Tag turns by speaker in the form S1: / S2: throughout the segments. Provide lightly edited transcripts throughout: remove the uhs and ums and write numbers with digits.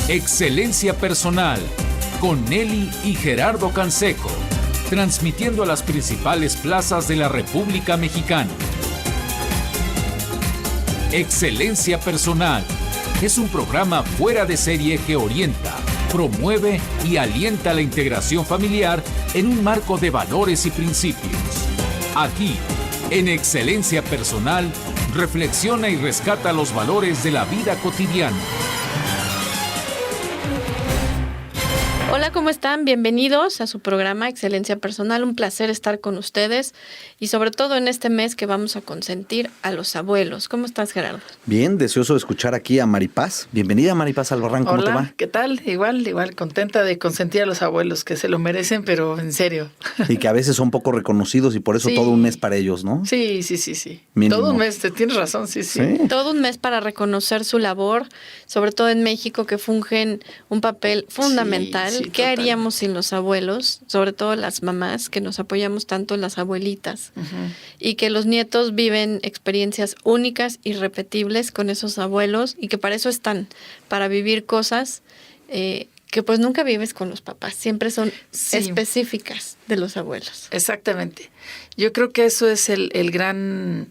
S1: Excelencia Personal, con Nelly y Gerardo Canseco, transmitiendo a las principales plazas de la República Mexicana. Excelencia Personal es un programa fuera de serie que orienta, promueve y alienta la integración familiar en un marco de valores y principios. Aquí, en Excelencia Personal, reflexiona y rescata los valores de la vida cotidiana.
S2: Hola, ¿cómo están? Bienvenidos a su programa Excelencia Personal. Un placer estar con ustedes y sobre todo en este mes que vamos a consentir a los abuelos. ¿Cómo estás, Gerardo?
S3: Bien, deseoso de escuchar aquí a Maripaz. Bienvenida, Maripaz Albarrán, ¿cómo te va?
S4: Hola, ¿qué tal? Igual, contenta de consentir a los abuelos que se lo merecen, pero en serio.
S3: Y que a veces son poco reconocidos y por eso
S4: Sí.
S3: Todo un mes para ellos, ¿no?
S4: Sí.
S3: Mínimo.
S4: Todo un mes, tienes razón, sí.
S2: Todo un mes para reconocer su labor, sobre todo en México, que fungen un papel fundamental.
S4: Sí,
S2: ¿Qué
S4: total.
S2: haríamos sin los abuelos? Sobre todo las mamás, que nos apoyamos tanto en las abuelitas. Y que los nietos viven experiencias únicas, irrepetibles con esos abuelos y que para eso están, para vivir cosas que pues nunca vives con los papás, siempre son
S4: Sí.
S2: específicas de los abuelos.
S4: Exactamente. Yo creo que eso es el gran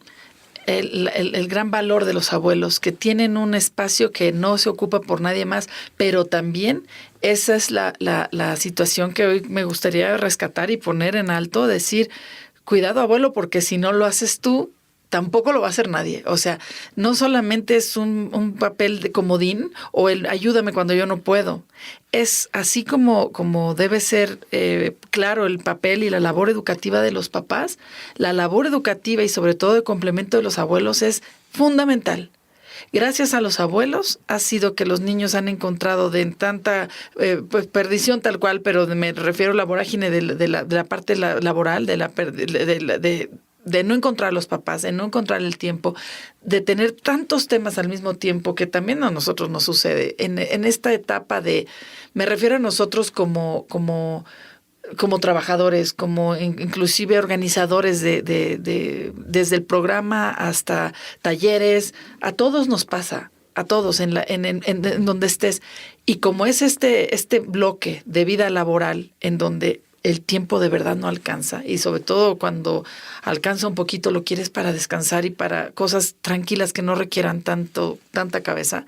S4: valor de los abuelos, que tienen un espacio que no se ocupa por nadie más, pero también esa es la situación que hoy me gustaría rescatar y poner en alto, decir, cuidado abuelo, porque si no lo haces tú, tampoco lo va a hacer nadie. O sea, no solamente es un papel de comodín o el ayúdame cuando yo no puedo. Es así como debe ser claro el papel y la labor educativa de los papás. La labor educativa y sobre todo el complemento de los abuelos es fundamental. Gracias a los abuelos ha sido que los niños han encontrado de tanta pues perdición tal cual, pero me refiero a la vorágine de la parte laboral, de no encontrar a los papás, de no encontrar el tiempo, de tener tantos temas al mismo tiempo que también a nosotros nos sucede. En esta etapa me refiero a nosotros como trabajadores, como inclusive organizadores desde el programa hasta talleres, a todos nos pasa, a todos en donde estés. Y como es este bloque de vida laboral en donde el tiempo de verdad no alcanza, y sobre todo cuando alcanza un poquito lo quieres para descansar y para cosas tranquilas que no requieran tanta cabeza,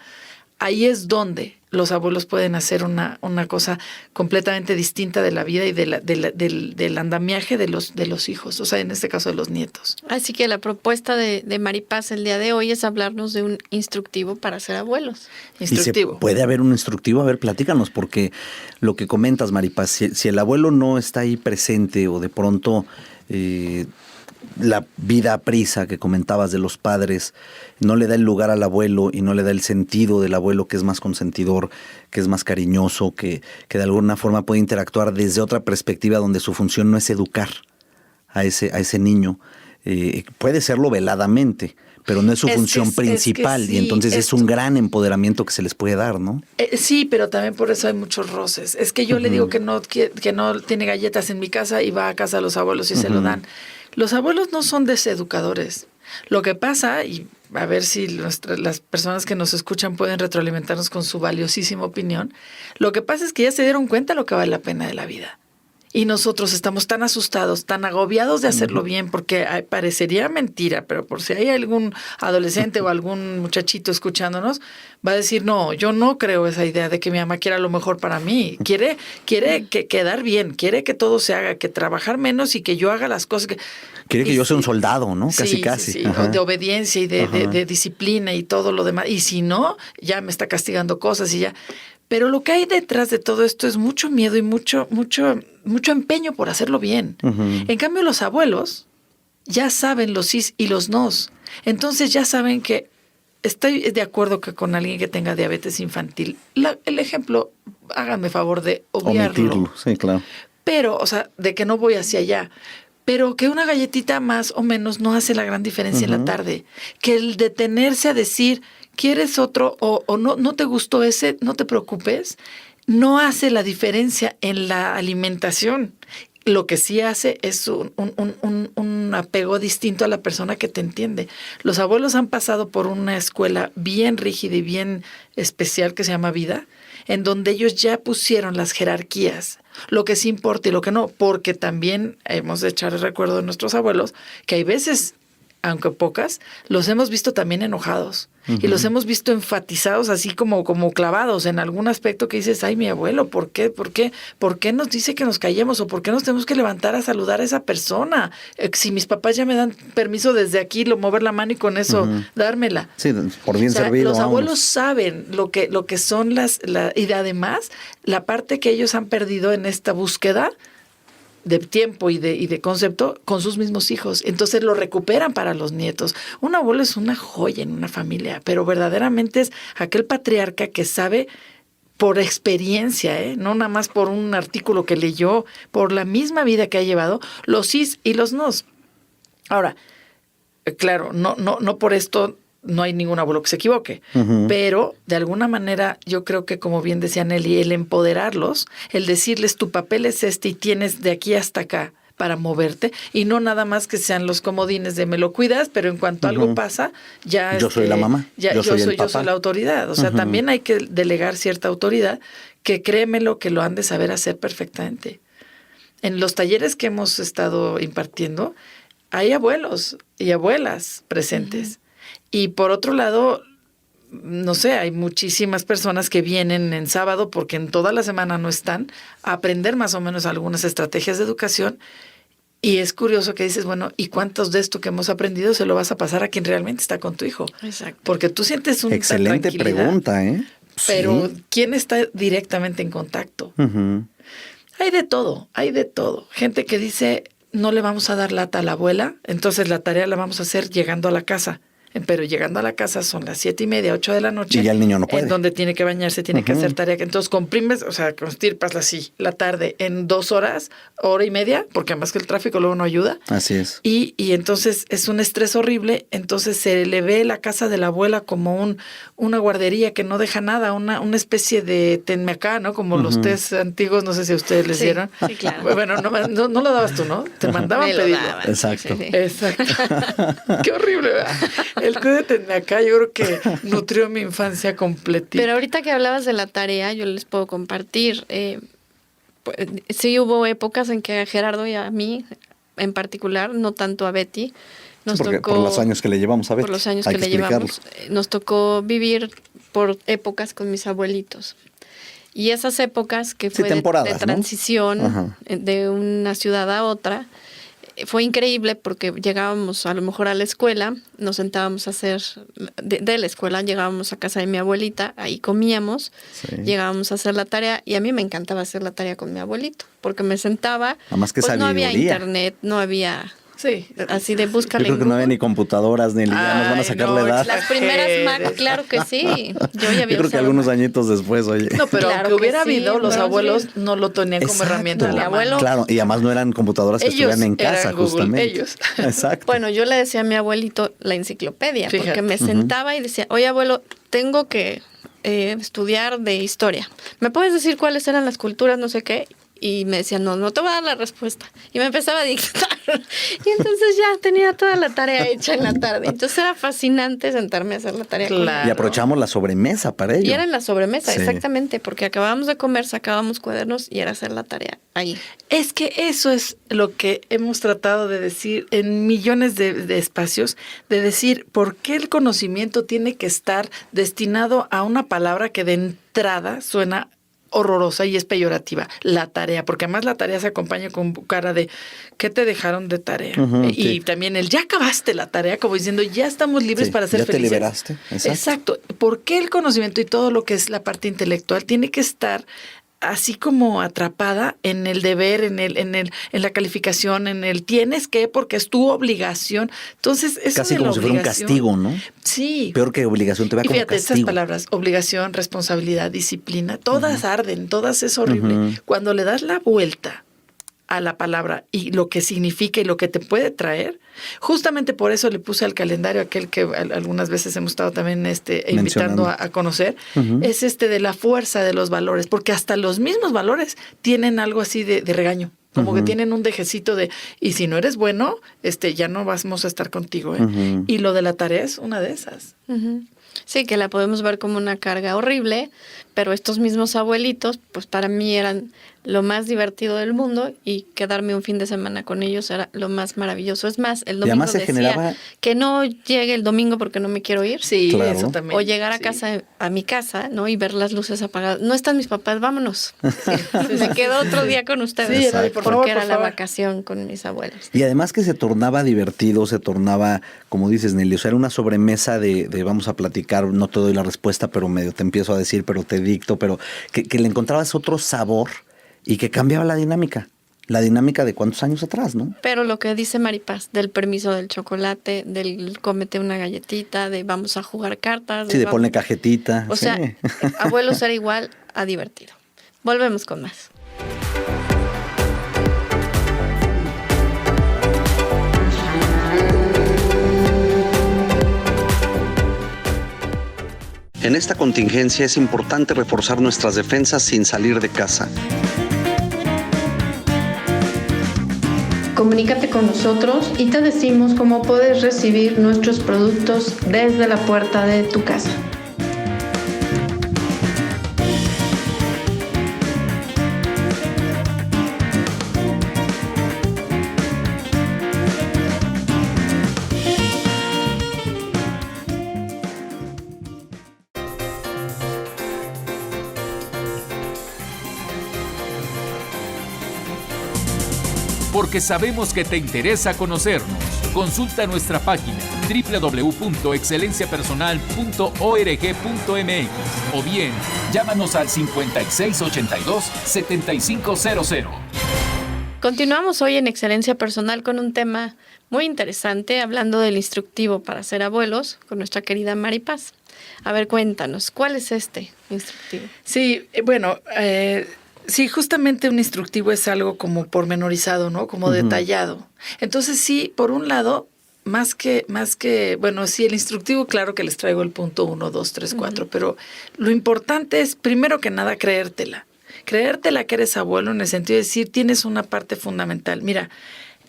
S4: ahí es donde los abuelos pueden hacer una cosa completamente distinta de la vida y del andamiaje de los hijos, o sea, en este caso de los nietos.
S2: Así que la propuesta de Maripaz el día de hoy es hablarnos de un instructivo para ser abuelos.
S4: Instructivo.
S3: ¿Y se puede haber un instructivo? A ver, platícanos, porque lo que comentas, Maripaz, si el abuelo no está ahí presente o de pronto la vida a prisa que comentabas de los padres no le da el lugar al abuelo y no le da el sentido del abuelo, que es más consentidor, que es más cariñoso, que de alguna forma puede interactuar desde otra perspectiva donde su función no es educar a ese niño. Puede serlo veladamente, pero no es su función principal,
S4: es que sí,
S3: y entonces es un gran empoderamiento que se les puede dar, ¿no?
S4: Sí, pero también por eso hay muchos roces. Es que yo le digo que no tiene galletas en mi casa y va a casa de los abuelos y se lo dan. Los abuelos no son deseducadores. Lo que pasa, y a ver si las personas que nos escuchan pueden retroalimentarnos con su valiosísima opinión, lo que pasa es que ya se dieron cuenta lo que vale la pena de la vida. Y nosotros estamos tan asustados, tan agobiados de hacerlo bien, porque parecería mentira, pero por si hay algún adolescente o algún muchachito escuchándonos, va a decir, no, yo no creo esa idea de que mi mamá quiera lo mejor para mí. Quiere quedar bien, quiere que todo se haga, que trabajar menos y que yo haga las cosas que...
S3: Quiere que yo sea un soldado, ¿no? Casi.
S4: Sí, de obediencia y de disciplina y todo lo demás. Y si no, ya me está castigando cosas y ya... Pero lo que hay detrás de todo esto es mucho miedo y mucho empeño por hacerlo bien. En cambio, los abuelos ya saben los sís y los nos. Entonces ya saben que estoy de acuerdo que con alguien que tenga diabetes infantil, el ejemplo, háganme favor de obviarlo.
S3: Omitirlo, sí, claro.
S4: Pero, o sea, de que no voy hacia allá. Pero que una galletita más o menos no hace la gran diferencia en la tarde. Que el detenerse a decir... ¿Quieres otro o no te gustó ese? No te preocupes. No hace la diferencia en la alimentación. Lo que sí hace es un apego distinto a la persona que te entiende. Los abuelos han pasado por una escuela bien rígida y bien especial que se llama vida, en donde ellos ya pusieron las jerarquías, lo que sí importa y lo que no, porque también hemos de echar el recuerdo de nuestros abuelos, que hay veces, aunque pocas, los hemos visto también enojados. Y los hemos visto enfatizados, así como clavados en algún aspecto que dices, ay, mi abuelo, ¿por qué? ¿Por qué nos dice que nos callemos? ¿O por qué nos tenemos que levantar a saludar a esa persona? Si mis papás ya me dan permiso desde aquí, mover la mano y con eso dármela.
S3: Sí, por bien servido.
S4: Los abuelos saben lo que son y además, la parte que ellos han perdido en esta búsqueda de tiempo y de concepto con sus mismos hijos. Entonces lo recuperan para los nietos. Un abuelo es una joya en una familia, pero verdaderamente es aquel patriarca que sabe por experiencia, no nada más por un artículo que leyó, por la misma vida que ha llevado, los sís y los nos. Ahora, claro, no por esto no hay ningún abuelo que se equivoque, pero de alguna manera yo creo que, como bien decía Nelly, el empoderarlos, el decirles tu papel es este y tienes de aquí hasta acá para moverte, y no nada más que sean los comodines de me lo cuidas, pero en cuanto algo pasa, ya
S3: yo soy la mamá,
S4: yo soy la autoridad. O sea, también hay que delegar cierta autoridad, que créemelo que lo han de saber hacer perfectamente. En los talleres que hemos estado impartiendo, hay abuelos y abuelas presentes. Y por otro lado, no sé, hay muchísimas personas que vienen en sábado, porque en toda la semana no están, a aprender más o menos algunas estrategias de educación. Y es curioso que dices, bueno, ¿y cuántos de esto que hemos aprendido se lo vas a pasar a quien realmente está con tu hijo?
S2: Exacto.
S4: Porque tú sientes una
S3: excelente pregunta, ¿eh?
S4: Pero
S3: sí.
S4: ¿quién está directamente en contacto? Hay de todo. Gente que dice, no le vamos a dar lata a la abuela, entonces la tarea la vamos a hacer llegando a la casa. Pero llegando a la casa son las 7:30, 8 de la noche.
S3: Y ya el niño no puede.
S4: En donde tiene que bañarse, tiene que hacer tarea. Entonces comprimes, o sea, constirpas así la tarde en 2 horas, hora y media, porque además que el tráfico luego no ayuda.
S3: Así es.
S4: Y entonces es un estrés horrible. Entonces se le ve la casa de la abuela como una guardería que no deja nada, una especie de tenmecá, ¿no? Como los tés antiguos, no sé si a ustedes les dieron.
S2: Sí, claro.
S4: Bueno, no lo dabas tú, ¿no? Te mandaban pedirlo.
S3: Exacto.
S2: Sí.
S4: Exacto. Qué horrible, ¿verdad? El té de tenmecá yo creo que nutrió mi infancia completita.
S2: Pero ahorita que hablabas de la tarea, yo les puedo compartir. Pues, sí hubo épocas en que a Gerardo y a mí, en particular, no tanto a Betty, nos tocó...
S3: Por los años que le llevamos a Betty.
S2: Por los años que le llevamos, nos tocó vivir por épocas con mis abuelitos. Y esas épocas que fue de transición, ¿no? De una ciudad a otra, fue increíble porque llegábamos a lo mejor a la escuela, nos sentábamos a hacer, de la escuela llegábamos a casa de mi abuelita, ahí comíamos, llegábamos a hacer la tarea, y a mí me encantaba hacer la tarea con mi abuelito, porque me sentaba,
S3: además que
S2: pues no había internet, no había...
S4: Sí.
S2: Así de búscale.
S3: Yo creo que no había ni computadoras, ni ya nos van a sacar la edad.
S2: Las primeras Mac, claro que sí. Yo creo
S3: que algunos añitos después, oye.
S4: No, pero claro, aunque hubiera habido, los abuelos no lo tenían como herramienta.
S2: Mi abuelo.
S3: Claro, y además no eran computadoras que estuvieran en casa,
S4: Google,
S3: justamente.
S4: Ellos.
S3: Exacto.
S2: Bueno, yo le decía a mi abuelito la enciclopedia, fíjate, porque me sentaba y decía, oye, abuelo, tengo que estudiar de historia. ¿Me puedes decir cuáles eran las culturas, no sé qué? Y me decía, no te voy a dar la respuesta. Y me empezaba a dictar. Y entonces ya tenía toda la tarea hecha en la tarde. Entonces era fascinante sentarme a hacer la tarea.
S4: Claro.
S3: Y aprovechamos la sobremesa para ello.
S2: Y era en la sobremesa, exactamente, porque acabábamos de comer, sacábamos cuadernos y era hacer la tarea ahí.
S4: Es que eso es lo que hemos tratado de decir en millones de espacios, de decir por qué el conocimiento tiene que estar destinado a una palabra que de entrada suena horrorosa y es peyorativa, la tarea, porque además la tarea se acompaña con cara de ¿qué te dejaron de tarea? Y también el ya acabaste la tarea, como diciendo ya estamos libres para ser felices.
S3: Ya te liberaste.
S4: Exacto. ¿Por qué el conocimiento y todo lo que es la parte intelectual tiene que estar así como atrapada en el deber, en la calificación, en el tienes que, porque es tu obligación? Entonces, eso
S3: casi como si fuera un castigo, ¿no?
S4: Sí.
S3: Peor que obligación, te va como
S4: fíjate,
S3: castigo.
S4: Estas palabras, obligación, responsabilidad, disciplina, todas arden, todas es horrible. Cuando le das la vuelta a la palabra y lo que significa y lo que te puede traer, justamente por eso le puse al calendario aquel que algunas veces hemos estado también invitando a conocer, es de la fuerza de los valores, porque hasta los mismos valores tienen algo así de regaño, como que tienen un dejecito de, y si no eres bueno, ya no vamos a estar contigo, Y lo de la tarea es una de esas.
S2: Sí, que la podemos ver como una carga horrible, pero estos mismos abuelitos, pues para mí eran lo más divertido del mundo y quedarme un fin de semana con ellos era lo más maravilloso. Es más, el domingo
S3: se
S2: decía
S3: generaba...
S2: que no llegue el domingo porque no me quiero ir.
S4: Sí,
S3: Claro.
S4: eso también.
S2: O llegar a casa, a mi casa, ¿no? Y ver las luces apagadas. No están mis papás, vámonos. Me quedo otro día con ustedes.
S4: Sí, era, por
S2: porque
S4: favor,
S2: era
S4: por
S2: la
S4: favor.
S2: vacación con mis abuelos.
S3: Y además que se tornaba divertido, se tornaba, como dices, Nelly, o sea, era una sobremesa de vamos a platicar, no te doy la respuesta, pero medio te empiezo a decir, pero te dicto, pero que le encontrabas otro sabor y que cambiaba la dinámica de cuántos años atrás, ¿no?
S2: Pero lo que dice Maripaz, del permiso del chocolate, del cómete una galletita, de vamos a jugar cartas.
S3: Sí, de ponle cajetita.
S2: O
S3: sí.
S2: sea, abuelos era igual a divertido. Volvemos con más.
S3: En esta contingencia es importante reforzar nuestras defensas sin salir de casa.
S2: Comunícate con nosotros y te decimos cómo puedes recibir nuestros productos desde la puerta de tu casa.
S1: Porque sabemos que te interesa conocernos. Consulta nuestra página www.excelenciapersonal.org.mx o bien llámanos al 5682-7500.
S2: Continuamos hoy en Excelencia Personal con un tema muy interesante, hablando del instructivo para ser abuelos, con nuestra querida Maripaz. A ver, cuéntanos, ¿cuál es este instructivo?
S4: Sí, bueno, sí, justamente un instructivo es algo como pormenorizado, ¿no? Como detallado. Entonces, sí, por un lado, más que, bueno, sí, el instructivo, claro que les traigo el punto 1, 2, 3, 4, pero lo importante es, primero que nada, creértela. Creértela que eres abuelo en el sentido de decir, tienes una parte fundamental. Mira,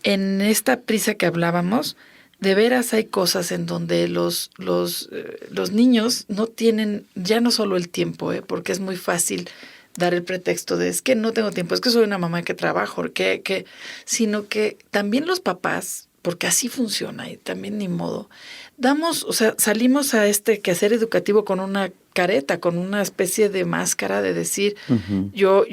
S4: en esta prisa que hablábamos, de veras hay cosas en donde los niños no tienen, ya no solo el tiempo, porque es muy fácil dar el pretexto de es que no tengo tiempo, es que soy una mamá que trabajo, sino que también los papás, porque así funciona y también ni modo, salimos a este quehacer educativo con una careta, con una especie de máscara de decir, yo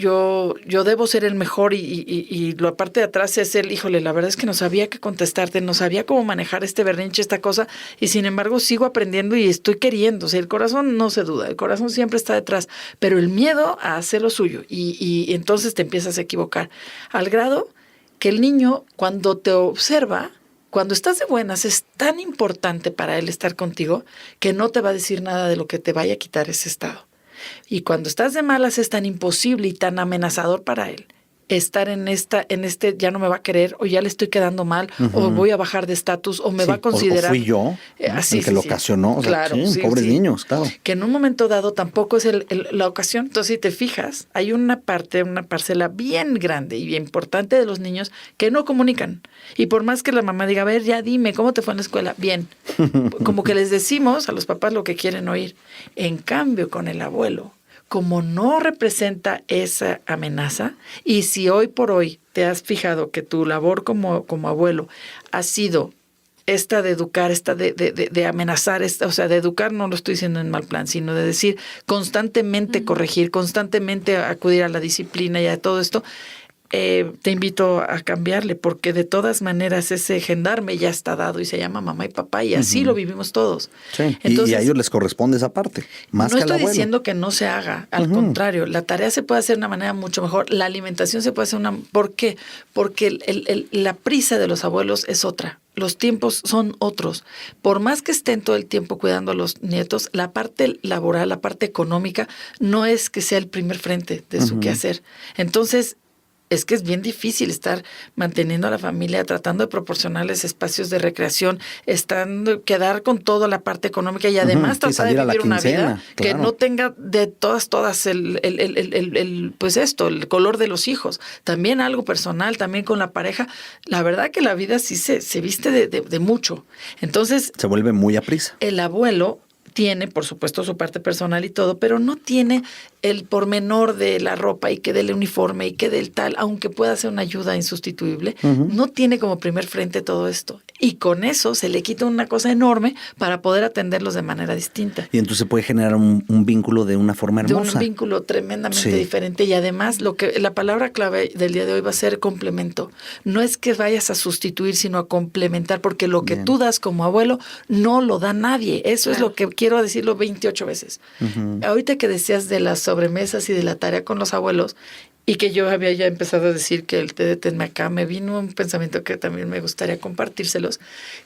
S4: debo ser el mejor y la parte de atrás es híjole, la verdad es que no sabía qué contestarte, no sabía cómo manejar este berrinche, esta cosa, y sin embargo sigo aprendiendo y estoy queriendo. O sea, el corazón no se duda, el corazón siempre está detrás, pero el miedo a hacer lo suyo y entonces te empiezas a equivocar, al grado que el niño cuando te observa, cuando estás de buenas, es tan importante para él estar contigo que no te va a decir nada de lo que te vaya a quitar ese estado. Y cuando estás de malas es tan imposible y tan amenazador para él estar en este ya no me va a querer o ya le estoy quedando mal o voy a bajar de estatus o me va a considerar.
S3: O fui yo el que lo ocasionó. O sea,
S4: claro,
S3: pobres niños, claro.
S4: Que en un momento dado tampoco es la ocasión. Entonces, si te fijas, hay una parcela bien grande y bien importante de los niños que no comunican. Y por más que la mamá diga, a ver, ya dime, ¿cómo te fue en la escuela? Bien. Como que les decimos a los papás lo que quieren oír. En cambio, con el abuelo, como no representa esa amenaza, y si hoy por hoy te has fijado que tu labor como abuelo ha sido esta de educar, esta de amenazar, o sea, de educar no lo estoy diciendo en mal plan, sino de decir constantemente corregir, constantemente acudir a la disciplina y a todo esto, te invito a cambiarle, porque de todas maneras ese gendarme ya está dado y se llama mamá y papá y así lo vivimos todos.
S3: Sí.
S4: Entonces,
S3: y a ellos les corresponde esa parte, más
S4: no
S3: que al
S4: estoy
S3: abuelo.
S4: diciendo que no se haga, al contrario, la tarea se puede hacer de una manera mucho mejor, la alimentación se puede hacer ¿por qué? Porque la prisa de los abuelos es otra. Los tiempos son otros. Por más que estén todo el tiempo cuidando a los nietos, la parte laboral, la parte económica, no es que sea el primer frente de su quehacer. Entonces, es que es bien difícil estar manteniendo a la familia, tratando de proporcionarles espacios de recreación, quedar con toda la parte económica y además tratar de vivir una vida que no tenga de todas el color de los hijos. También algo personal, también con la pareja. La verdad que la vida sí se viste de mucho. Entonces,
S3: se vuelve muy aprisa.
S4: El abuelo tiene, por supuesto, su parte personal y todo, pero no tiene el pormenor de la ropa y que del uniforme y que del tal, aunque pueda ser una ayuda insustituible, no tiene como primer frente todo esto. Y con eso se le quita una cosa enorme para poder atenderlos de manera distinta.
S3: Y entonces se puede generar un vínculo de una forma hermosa.
S4: De un vínculo tremendamente diferente. Y además, la palabra clave del día de hoy va a ser complemento. No es que vayas a sustituir, sino a complementar, porque lo que tú das como abuelo no lo da nadie. Eso es lo que quiero decirlo 28 veces. Ahorita que decías de las sobremesas y de la tarea con los abuelos, y que yo había ya empezado a decir que el té de Tenme Acá, me vino un pensamiento que también me gustaría compartírselos,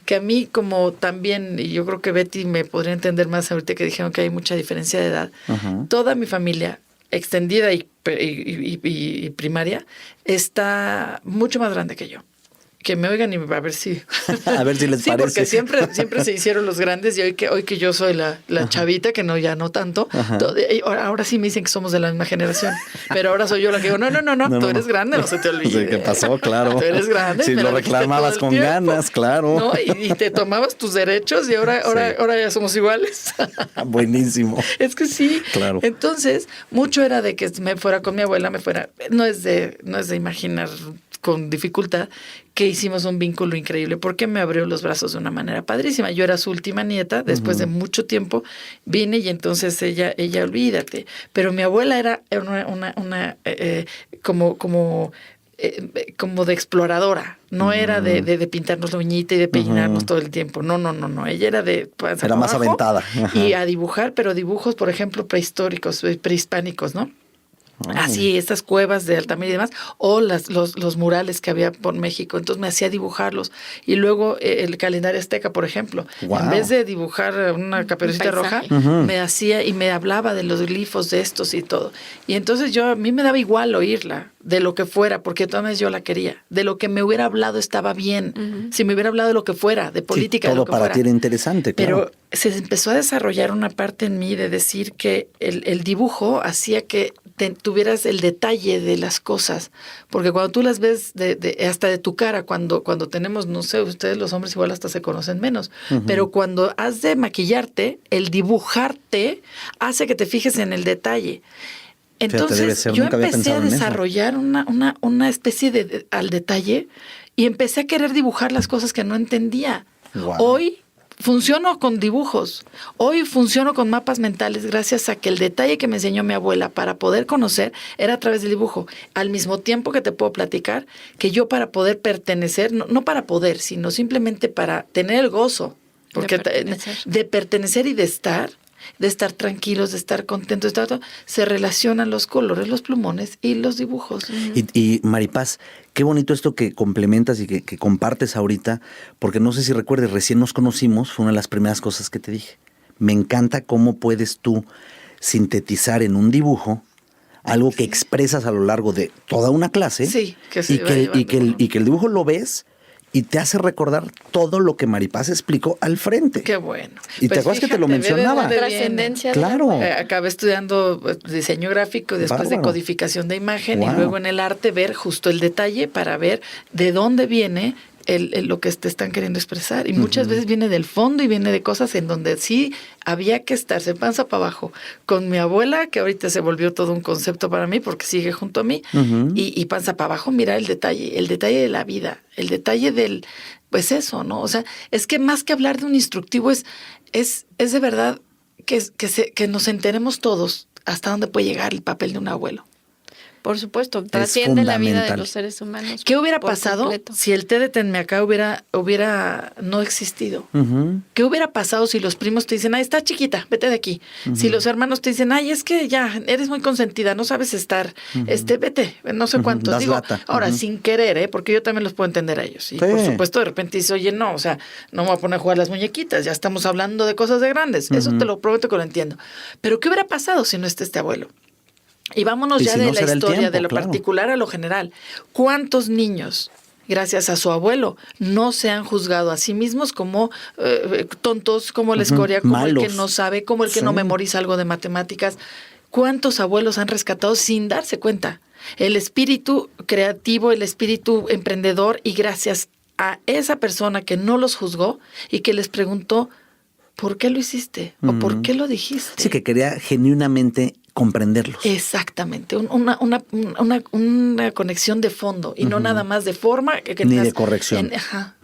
S4: que a mí como también, y yo creo que Betty me podría entender más ahorita que dijeron que hay mucha diferencia de edad, toda mi familia extendida y primaria está mucho más grande que yo. Que me oigan y a ver si...
S3: A ver si les
S4: sí,
S3: parece.
S4: Porque siempre se hicieron los grandes y hoy que yo soy la chavita, que ya no tanto, ahora sí me dicen que somos de la misma generación. Pero ahora soy yo la que digo, no, tú eres grande, no se te olvide.
S3: Sí, ¿qué pasó? Claro.
S4: Tú eres grande.
S3: Si lo reclamabas con ganas, claro.
S4: ¿No? Y te tomabas tus derechos y ahora ya somos iguales.
S3: Buenísimo.
S4: Es que sí.
S3: Claro.
S4: Entonces, mucho era de que me fuera con mi abuela, no es de imaginar con dificultad, que hicimos un vínculo increíble porque me abrió los brazos de una manera padrísima. Yo era su última nieta, después de mucho tiempo vine y entonces ella olvídate. Pero mi abuela era como de exploradora. No era de pintarnos la uñita y de peinarnos todo el tiempo. No. Ella era de...
S3: Era más aventada.
S4: Y a dibujar, pero dibujos, por ejemplo, prehistóricos, prehispánicos, ¿no? Así, estas cuevas de Altamira y demás, o los murales que había por México. Entonces me hacía dibujarlos. Y luego el calendario azteca, por ejemplo.
S3: Wow.
S4: En vez de dibujar una caperucita roja, me hacía y me hablaba de los glifos de estos y todo. Y entonces a mí me daba igual oírla, de lo que fuera, porque de todas maneras yo la quería. De lo que me hubiera hablado estaba bien. Si me hubiera hablado de lo que fuera, de política,
S3: sí, todo
S4: de lo que
S3: para
S4: fuera.
S3: ti era interesante, claro.
S4: Pero se empezó a desarrollar una parte en mí de decir que el dibujo hacía que tuvieras el detalle de las cosas, porque cuando tú las ves hasta de tu cara, cuando tenemos, no sé, ustedes los hombres igual hasta se conocen menos, pero cuando has de maquillarte, el dibujarte hace que te fijes en el detalle. Entonces yo empecé a desarrollar una especie al detalle y empecé a querer dibujar las cosas que no entendía. Wow. Hoy funciono con dibujos. Hoy funciono con mapas mentales gracias a que el detalle que me enseñó mi abuela para poder conocer era a través del dibujo. Al mismo tiempo que te puedo platicar que yo para poder pertenecer, no para poder, sino simplemente para tener el gozo, porque de pertenecer y de estar tranquilos, de estar contentos, se relacionan los colores, los plumones y los dibujos.
S3: Y Maripaz, qué bonito esto que complementas y que compartes ahorita, porque no sé si recuerdes, recién nos conocimos, fue una de las primeras cosas que te dije. Me encanta cómo puedes tú sintetizar en un dibujo algo que expresas a lo largo de toda una clase, y que el dibujo lo ves y te hace recordar todo lo que Maripaz explicó al frente.
S4: Qué bueno.
S3: Y te acuerdas que te lo mencionaba.
S2: Trascendencia.
S3: Claro.
S4: Acabé estudiando diseño gráfico, después de codificación de imagen, y luego en el arte ver justo el detalle para ver de dónde viene lo que te están queriendo expresar. Y muchas veces viene del fondo y viene de cosas en donde sí había que estarse panza para abajo. Con mi abuela, que ahorita se volvió todo un concepto para mí porque sigue junto a mí, y panza para abajo, mira el detalle de la vida, el detalle del, pues eso, ¿no? O sea, es que más que hablar de un instructivo es de verdad que nos enteremos todos hasta dónde puede llegar el papel de un abuelo.
S2: Por supuesto, trasciende la vida de los seres humanos.
S4: ¿Qué hubiera pasado si el té de Tenme Acá hubiera no existido? ¿Qué hubiera pasado si los primos te dicen, ay, está chiquita, vete de aquí? Si los hermanos te dicen, ay, es que ya eres muy consentida, no sabes estar, vete, no sé cuántos. Digo, ahora, sin querer, porque yo también los puedo entender a ellos. Y por supuesto, de repente dice, oye, no, o sea, no me voy a poner a jugar las muñequitas, ya estamos hablando de cosas de grandes. Eso te lo prometo que lo entiendo. Pero ¿qué hubiera pasado si no está este abuelo? Y vámonos ya de la historia, de lo particular a lo general. ¿Cuántos niños, gracias a su abuelo, no se han juzgado a sí mismos como tontos, como la escoria, como malos, el que no sabe, como el que no memoriza algo de matemáticas? ¿Cuántos abuelos han rescatado sin darse cuenta? El espíritu creativo, el espíritu emprendedor, y gracias a esa persona que no los juzgó y que les preguntó, ¿por qué lo hiciste? ¿O por qué lo dijiste?
S3: Sí, que quería genuinamente comprenderlos.
S4: Exactamente, una conexión de fondo y no nada más de forma.
S3: Ni de corrección.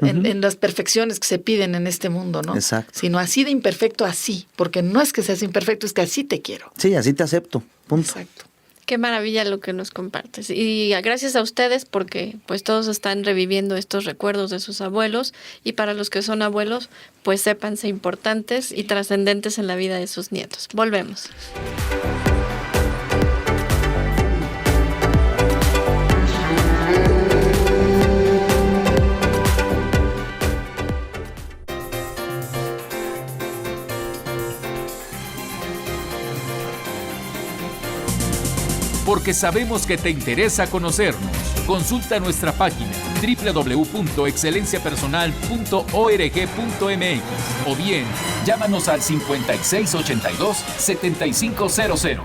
S4: En las perfecciones que se piden en este mundo, ¿no?
S3: Exacto.
S4: Sino así de imperfecto, así, porque no es que seas imperfecto, es que así te quiero.
S3: Sí, así te acepto, punto.
S4: Exacto.
S2: Qué maravilla lo que nos compartes. Y gracias a ustedes porque pues todos están reviviendo estos recuerdos de sus abuelos y para los que son abuelos, pues sépanse importantes y trascendentes en la vida de sus nietos. Volvemos.
S1: Porque sabemos que te interesa conocernos. Consulta nuestra página www.excelenciapersonal.org.mx o bien llámanos al 5682-7500.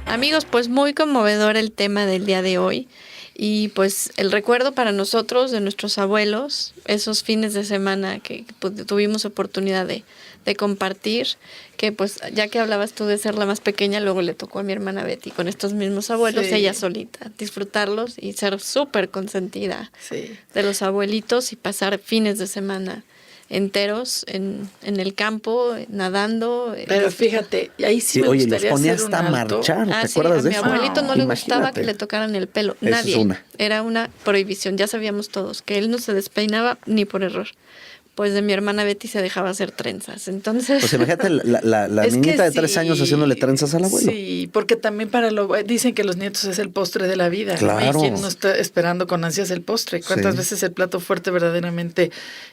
S2: Amigos, pues muy conmovedor el tema del día de hoy. Y pues el recuerdo para nosotros de nuestros abuelos, esos fines de semana que pues, tuvimos oportunidad de compartir, que pues ya que hablabas tú de ser la más pequeña, luego le tocó a mi hermana Betty con estos mismos abuelos,
S4: Sí.
S2: ella solita, disfrutarlos y ser súper consentida
S4: Sí.
S2: de los abuelitos y pasar fines de semana enteros en el campo, nadando.
S4: Pero fíjate, ahí sí,
S3: Sí,
S4: me
S3: oye, los
S4: gustaría
S3: ponía
S4: hacer un
S3: hasta
S4: alto.
S3: marchar. ¿Te
S2: Sí,
S3: acuerdas
S2: a
S3: de
S2: mi
S3: eso?
S2: abuelito no le gustaba
S3: Imagínate.
S2: que le tocaran el pelo.
S3: Esa es
S2: Nadie.
S3: una.
S2: Era una prohibición. Ya sabíamos todos que él no se despeinaba ni por error. Pues de mi hermana Betty se dejaba hacer trenzas. Entonces,
S3: Pues imagínate la
S4: Es que
S3: niñita de 3
S4: sí,
S3: años haciéndole trenzas al abuelo.
S4: Sí, porque también dicen que los nietos es el postre de la vida, ¿no?
S3: Claro.
S4: Y quien no está esperando con ansias el postre. ¿Cuántas
S3: Sí.
S4: veces el plato fuerte verdaderamente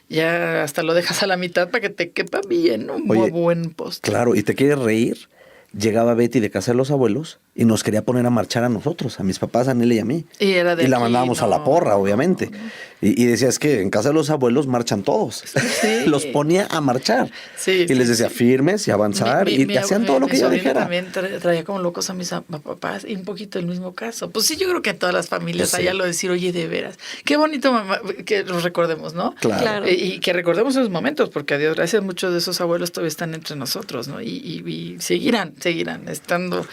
S4: ya hasta lo dejas a la mitad para que te quepa bien un
S3: Oye,
S4: buen postre?
S3: Claro, y te quieres reír. Llegaba Betty de casa de los abuelos y nos quería poner a marchar a nosotros, a mis papás, a Nelly y a mí.
S4: Y era de
S3: la
S4: aquí,
S3: mandábamos a la
S4: no,
S3: porra, obviamente. Y decía, es que en casa de los abuelos marchan todos.
S4: Sí.
S3: Los ponía a marchar.
S4: Sí,
S3: y les
S4: sí,
S3: decía,
S4: sí.
S3: firmes y avanzar. y hacían todo lo que
S4: mi
S3: yo
S4: sobrino
S3: dijera.
S4: también traía como locos a mis papás y un poquito el mismo caso. Pues sí, yo creo que en todas las familias
S3: Sí.
S4: allá lo decir, oye, de veras. Qué bonito, mamá, que los recordemos, ¿no?
S3: Claro.
S4: Y que recordemos esos momentos, porque a Dios gracias, muchos de esos abuelos todavía están entre nosotros, ¿no? Y seguirán estando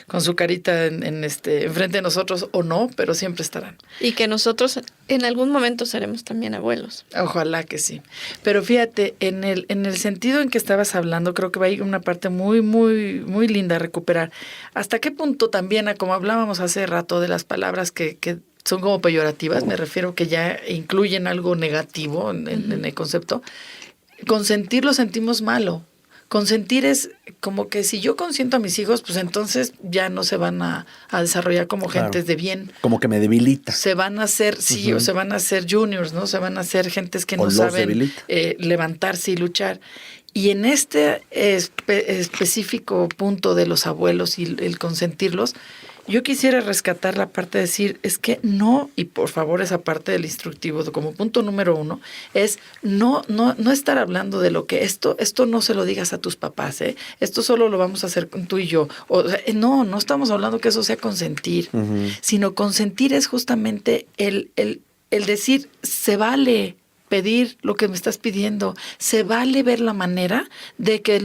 S4: con su carita enfrente de nosotros o no, pero siempre estarán.
S2: y que nosotros en algún momento seremos también abuelos.
S4: Ojalá que sí. Pero fíjate, en el sentido en que estabas hablando, creo que va a ir una parte muy, muy, muy linda a recuperar. ¿Hasta qué punto también, como hablábamos hace rato de las palabras que son como peyorativas, me refiero que ya incluyen algo negativo en el concepto? Consentir lo sentimos malo. Consentir es como que si yo consiento a mis hijos, pues entonces ya no se van a desarrollar como
S3: Claro.
S4: gentes de bien.
S3: Como que me debilita.
S4: Se van a hacer, o se van a hacer juniors, ¿no? Se van a hacer gentes que
S3: O
S4: no
S3: los
S4: saben
S3: debilita.
S4: levantarse y luchar. Y en este específico punto de los abuelos y el consentirlos, yo quisiera rescatar la parte de decir, es que no, y por favor esa parte del instructivo, como punto número 1, es no estar hablando de lo que esto no se lo digas a tus papás, ¿eh? Esto solo lo vamos a hacer tú y yo. O sea, no estamos hablando que eso sea consentir, sino consentir es justamente el decir, se vale pedir lo que me estás pidiendo, se vale ver la manera de que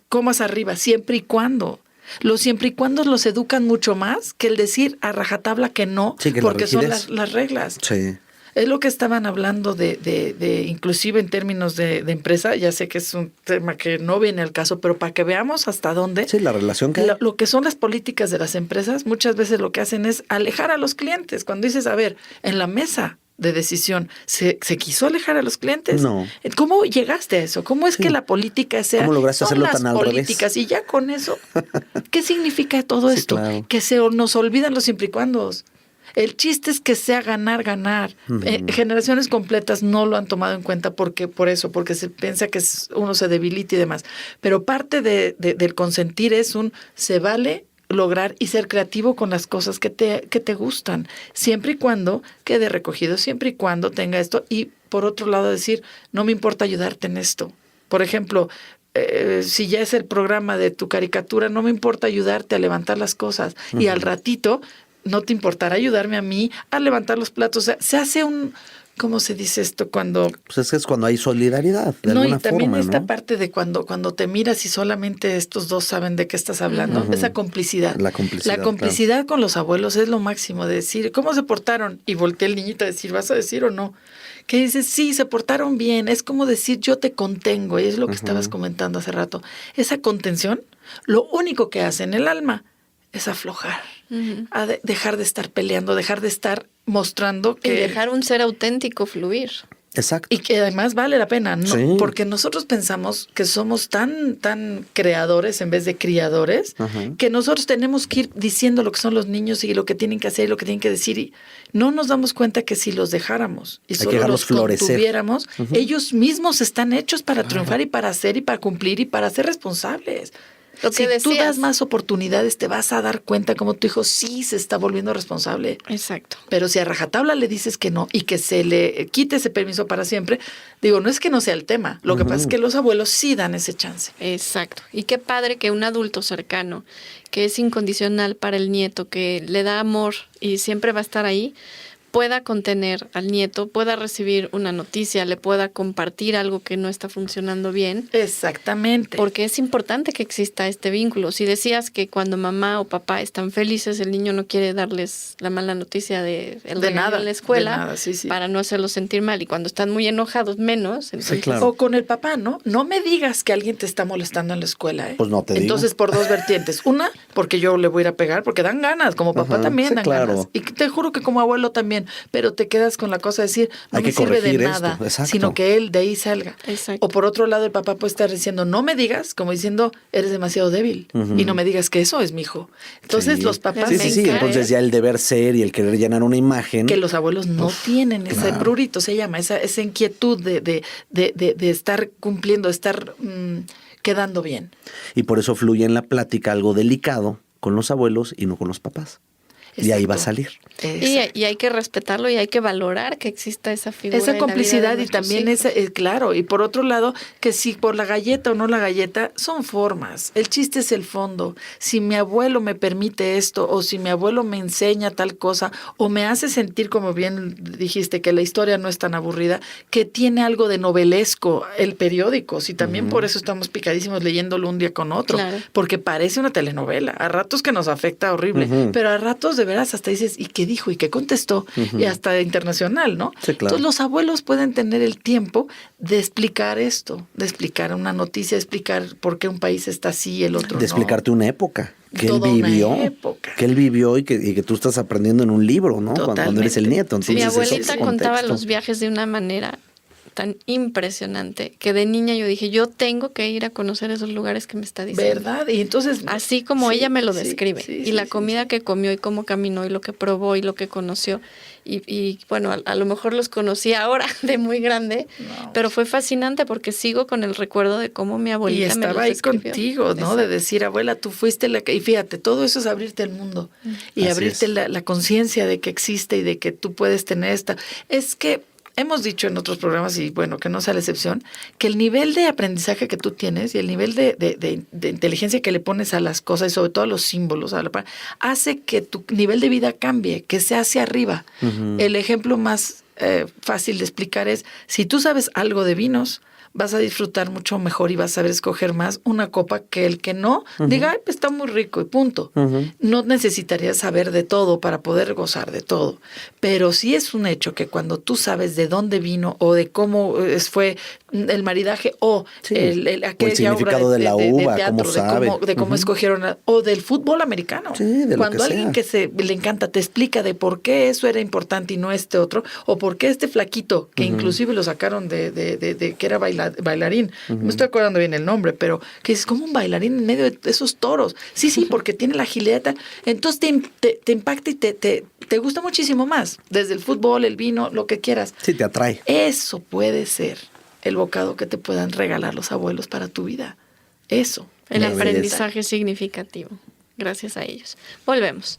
S4: comas arriba, siempre y cuando. Los siempre y cuando los educan mucho más que el decir a rajatabla que no,
S3: Sí, que la
S4: porque son
S3: rigidez.
S4: las reglas.
S3: Sí.
S4: Es lo que estaban hablando de inclusive en términos de empresa, ya sé que es un tema que no viene al caso, pero para que veamos hasta dónde.
S3: Sí, la relación que hay.
S4: Lo que son las políticas de las empresas, muchas veces lo que hacen es alejar a los clientes. Cuando dices, a ver, en la mesa de decisión, ¿se quiso alejar a los clientes?
S3: No.
S4: ¿Cómo llegaste a eso? ¿Cómo es
S3: Sí.
S4: que la política sea?
S3: ¿Cómo lograste
S4: son
S3: hacerlo
S4: las
S3: tan al revés?
S4: políticas? Y ya con eso, ¿qué significa todo
S3: Sí,
S4: esto?
S3: claro.
S4: Que nos olvidan los siempre y cuandos. El chiste es que sea ganar. Generaciones completas no lo han tomado en cuenta porque se piensa que uno se debilita y demás. Pero parte del consentir es se vale lograr y ser creativo con las cosas que te gustan, siempre y cuando quede recogido, siempre y cuando tenga esto. Y por otro lado decir, no me importa ayudarte en esto. Por ejemplo, si ya es el programa de tu caricatura, no me importa ayudarte a levantar las cosas. Y al ratito no te importará ayudarme a mí a levantar los platos. O sea, se hace ¿cómo se dice esto? Cuando...
S3: Pues es cuando hay solidaridad, de alguna
S4: y también
S3: forma,
S4: esta
S3: ¿no?
S4: parte de cuando te miras y solamente estos dos saben de qué estás hablando, esa complicidad.
S3: La complicidad,
S4: La complicidad con los abuelos es lo máximo, de decir, ¿cómo se portaron? Y voltea el niñito a decir, ¿vas a decir o no? Que dices, sí, se portaron bien. Es como decir, yo te contengo. Y es lo que estabas comentando hace rato. Esa contención, lo único que hace en el alma es aflojar. Dejar de estar peleando, dejar de estar mostrando que...
S2: Y dejar un ser auténtico fluir.
S3: Exacto.
S4: Y que además vale la pena, ¿no?
S3: Sí.
S4: Porque nosotros pensamos que somos tan creadores en vez de criadores, que nosotros tenemos que ir diciendo lo que son los niños y lo que tienen que hacer y lo que tienen que decir. Y no nos damos cuenta que si los dejáramos y solo los contuviéramos, ellos mismos están hechos para triunfar y para hacer y para cumplir y para ser responsables.
S2: Lo que
S4: si
S2: decías.
S4: tú das más oportunidades, te vas a dar cuenta como tu hijo sí se está volviendo responsable.
S2: Exacto.
S4: Pero si a rajatabla le dices que no y que se le quite ese permiso para siempre, digo, no es que no sea el tema. Lo que pasa es que los abuelos sí dan ese chance.
S2: Exacto. Y qué padre que un adulto cercano, que es incondicional para el nieto, que le da amor y siempre va a estar ahí, pueda contener al nieto, pueda recibir una noticia, le pueda compartir algo que no está funcionando bien.
S4: Exactamente.
S2: Porque es importante que exista este vínculo. Si decías que cuando mamá o papá están felices, el niño no quiere darles la mala noticia de
S4: nada
S2: en la escuela,
S4: de nada, sí.
S2: para no hacerlos sentir mal. Y cuando están muy enojados, menos. Entonces,
S3: Sí, claro.
S4: O con el papá, ¿no? No me digas que alguien te está molestando en la escuela, ¿eh?
S3: Pues no te digo.
S4: Entonces, por dos vertientes. Una, porque yo le voy a ir a pegar, porque dan ganas. Como papá también
S3: sí,
S4: dan
S3: claro.
S4: ganas. Y te juro que como abuelo también. Pero te quedas con la cosa de decir, no
S3: Hay
S4: me
S3: que
S4: sirve de
S3: corregir
S4: nada,
S3: esto, exacto.
S4: sino que él de ahí salga.
S2: Exacto.
S4: O por otro lado, el papá puede estar diciendo, no me digas, como diciendo, eres demasiado débil. Y no me digas que eso es mi hijo. Entonces,
S3: Sí.
S4: los papás
S3: Sí. Entonces ya el deber ser y el querer llenar una imagen.
S4: que los abuelos no tienen ese prurito, se llama, esa inquietud de estar cumpliendo, de estar quedando bien.
S3: Y por eso fluye en la plática algo delicado con los abuelos y no con los papás. Y ahí va a salir.
S2: Y hay que respetarlo y hay que valorar que exista esa figura.
S4: Esa
S2: en la vida
S4: complicidad
S2: de
S4: y también
S2: nuestros hijos.
S4: claro, y por otro lado, que si por la galleta o no la galleta, son formas. El chiste es el fondo. Si mi abuelo me permite esto, o si mi abuelo me enseña tal cosa, o me hace sentir, como bien dijiste, que la historia no es tan aburrida, que tiene algo de novelesco el periódico. Si también por eso estamos picadísimos leyéndolo un día con otro.
S2: Claro.
S4: Porque parece una telenovela. A ratos que nos afecta horrible, pero a ratos de veras hasta dices, ¿y qué dijo? ¿Y qué contestó? Y hasta internacional, ¿no?
S3: Sí, claro.
S4: Entonces los abuelos pueden tener el tiempo de explicar esto, de explicar una noticia, de explicar por qué un país está así y el otro no.
S3: De explicarte una época que
S4: Toda
S3: él
S4: una
S3: vivió.
S4: época.
S3: Que él vivió y que tú estás aprendiendo en un libro, ¿no? Cuando eres el nieto. Entonces,
S2: Mi
S3: es otro
S2: abuelita contaba
S3: contexto.
S2: los viajes de una manera tan impresionante que de niña yo dije, yo tengo que ir a conocer esos lugares que me está diciendo.
S4: ¿Verdad? Y entonces...
S2: Así como
S4: sí,
S2: ella me lo
S4: sí,
S2: describe.
S4: sí,
S2: y
S4: sí,
S2: la
S4: sí,
S2: comida
S4: sí.
S2: que comió y cómo caminó y lo que probó y lo que conoció. Y bueno, a lo mejor los conocí ahora de muy grande, pero fue fascinante porque sigo con el recuerdo de cómo mi
S4: Y
S2: abuelita me
S4: estaba
S2: los
S4: ahí
S2: escribió.
S4: contigo, ¿no?
S2: Exacto.
S4: De decir, abuela, tú fuiste la que... Y fíjate, todo eso es abrirte el mundo. Y
S3: Así
S4: abrirte
S3: es.
S4: la conciencia de que existe y de que tú puedes tener esta... Es que hemos dicho en otros programas, y bueno, que no sea la excepción, que el nivel de aprendizaje que tú tienes y el nivel de inteligencia que le pones a las cosas y sobre todo a los símbolos, hace que tu nivel de vida cambie, que sea hacia arriba. El ejemplo más fácil de explicar es, si tú sabes algo de vinos, vas a disfrutar mucho mejor y vas a saber escoger más una copa que el que no diga, ay, pues está muy rico y punto. No necesitarías saber de todo para poder gozar de todo. Pero sí es un hecho que cuando tú sabes de dónde vino o de cómo fue el maridaje o
S3: Sí.
S4: aquella
S3: significado
S4: obra
S3: de la uva,
S4: teatro,
S3: cómo sabe.
S4: de cómo escogieron, o del fútbol americano.
S3: Sí, de lo
S4: cuando
S3: que
S4: alguien
S3: sea.
S4: que le encanta te explica de por qué eso era importante y no este otro, o por qué este flaquito, que inclusive lo sacaron de que era bailarín, no me estoy acordando bien el nombre, pero que es como un bailarín en medio de esos toros. Sí, porque tiene la agilidad. Entonces te impacta y te gusta muchísimo más, desde el fútbol, el vino, lo que quieras.
S3: Sí, te atrae.
S4: Eso puede ser el bocado que te puedan regalar los abuelos para tu vida. Eso.
S2: El
S3: La
S2: aprendizaje significativo. Gracias a ellos. Volvemos.